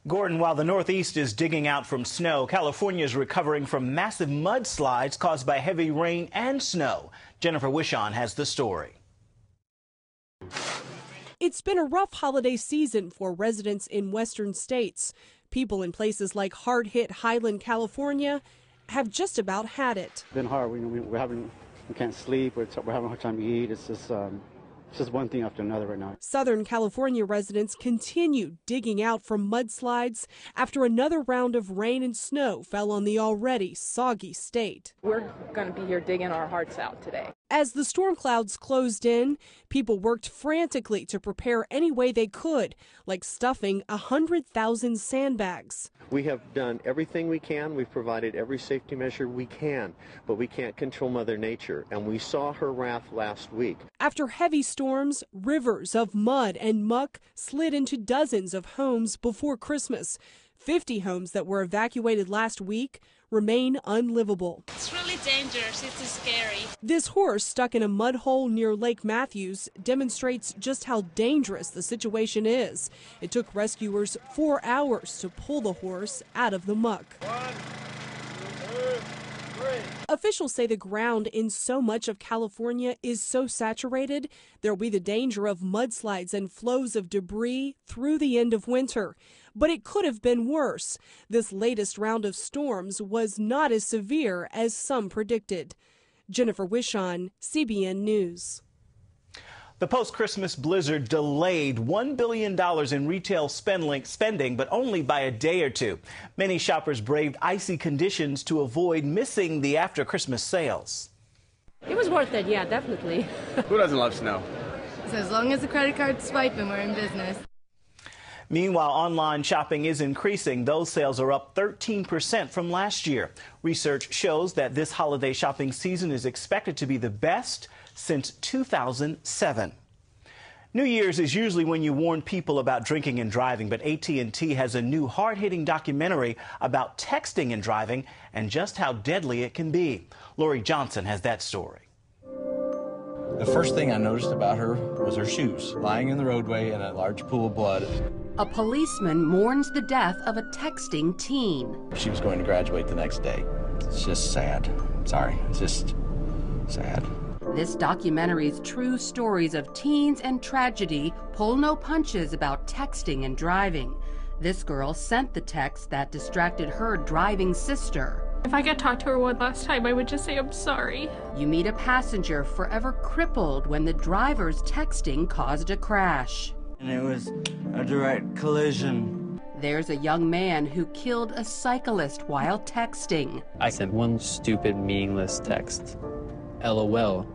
Gordon, while the Northeast is digging out from snow, California is recovering from massive mudslides caused by heavy rain and snow. Jennifer Wishon has the story. It's been a rough holiday season for residents in western states. People in places like hard-hit Highland, California, have just about had it. It's been hard. We can't sleep. We're having a hard time to eat. It's just one thing after another right now. Southern California residents continue digging out from mudslides after another round of rain and snow fell on the already soggy state. We're going to be here digging our hearts out today. As the storm clouds closed in, people worked frantically to prepare any way they could, like stuffing 100,000 sandbags. We have done everything we can. We've provided every safety measure we can, but we can't control Mother Nature, and we saw her wrath last week. After heavy storms, rivers of mud and muck slid into dozens of homes before Christmas. 50 homes that were evacuated last week remain unlivable. It's really dangerous. It's scary. This horse stuck in a mud hole near Lake Matthews demonstrates just how dangerous the situation is. It took rescuers 4 hours to pull the horse out of the muck. 1, 2, 3. Officials say the ground in so much of California is so saturated, there'll be the danger of mudslides and flows of debris through the end of winter. But it could have been worse. This latest round of storms was not as severe as some predicted. Jennifer Wishon, CBN News. The post-Christmas blizzard delayed $1 billion in retail spending, but only by a day or two. Many shoppers braved icy conditions to avoid missing the after-Christmas sales. It was worth it, yeah, definitely. Who doesn't love snow? So as long as the credit card's swiping, we're in business. Meanwhile, online shopping is increasing. Those sales are up 13% from last year. Research shows that this holiday shopping season is expected to be the best since 2007. New Year's is usually when you warn people about drinking and driving, but AT&T has a new hard-hitting documentary about texting and driving and just how deadly it can be. Lori Johnson has that story. The first thing I noticed about her was her shoes, lying in the roadway in a large pool of blood. A policeman mourns the death of a texting teen. She was going to graduate the next day. It's just sad. Sorry, it's just sad. This documentary's true stories of teens and tragedy pull no punches about texting and driving. This girl sent the text that distracted her driving sister. If I could talk to her one last time, I would just say I'm sorry. You meet a passenger forever crippled when the driver's texting caused a crash. And it was a direct collision. There's a young man who killed a cyclist while texting. I sent one stupid, meaningless text, LOL,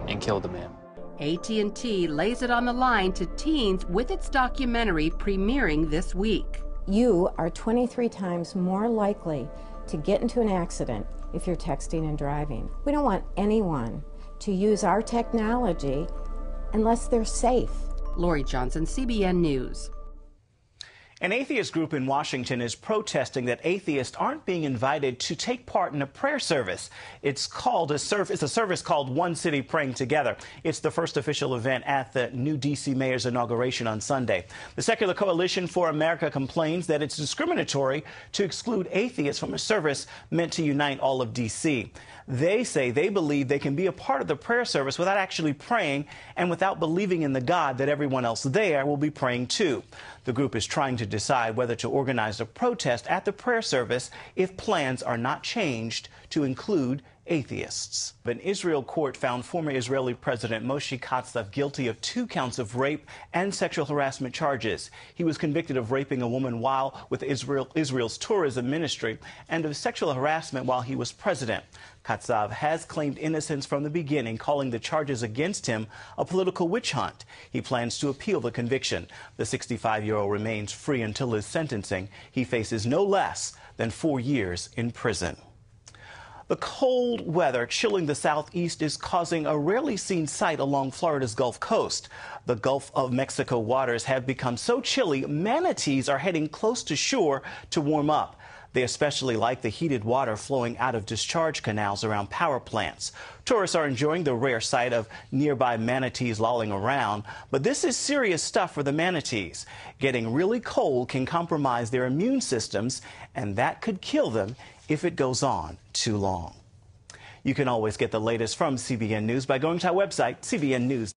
and killed a man. AT&T lays it on the line to teens with its documentary premiering this week. You are 23 times more likely to get into an accident if you're texting and driving. We don't want anyone to use our technology unless they're safe. Lori Johnson, CBN News. An atheist group in Washington is protesting that atheists aren't being invited to take part in a prayer service. It's a service called One City Praying Together. It's the first official event at the new D.C. mayor's inauguration on Sunday. The Secular Coalition for America complains that it's discriminatory to exclude atheists from a service meant to unite all of D.C. They say they believe they can be a part of the prayer service without actually praying and without believing in the God that everyone else there will be praying to. The group is trying to decide whether to organize a protest at the prayer service if plans are not changed to include atheists. An Israel court found former Israeli President Moshe Katsav guilty of 2 counts of rape and sexual harassment charges. He was convicted of raping a woman while with Israel's tourism ministry and of sexual harassment while he was president. Katsav has claimed innocence from the beginning, calling the charges against him a political witch hunt. He plans to appeal the conviction. The 65-year-old remains free until his sentencing. He faces no less than 4 years in prison. The cold weather chilling the southeast is causing a rarely seen sight along Florida's Gulf Coast. The Gulf of Mexico waters have become so chilly, manatees are heading close to shore to warm up. They especially like the heated water flowing out of discharge canals around power plants. Tourists are enjoying the rare sight of nearby manatees lolling around, but this is serious stuff for the manatees. Getting really cold can compromise their immune systems, and that could kill them if it goes on too long. You can always get the latest from CBN News by going to our website, cbnnews.com.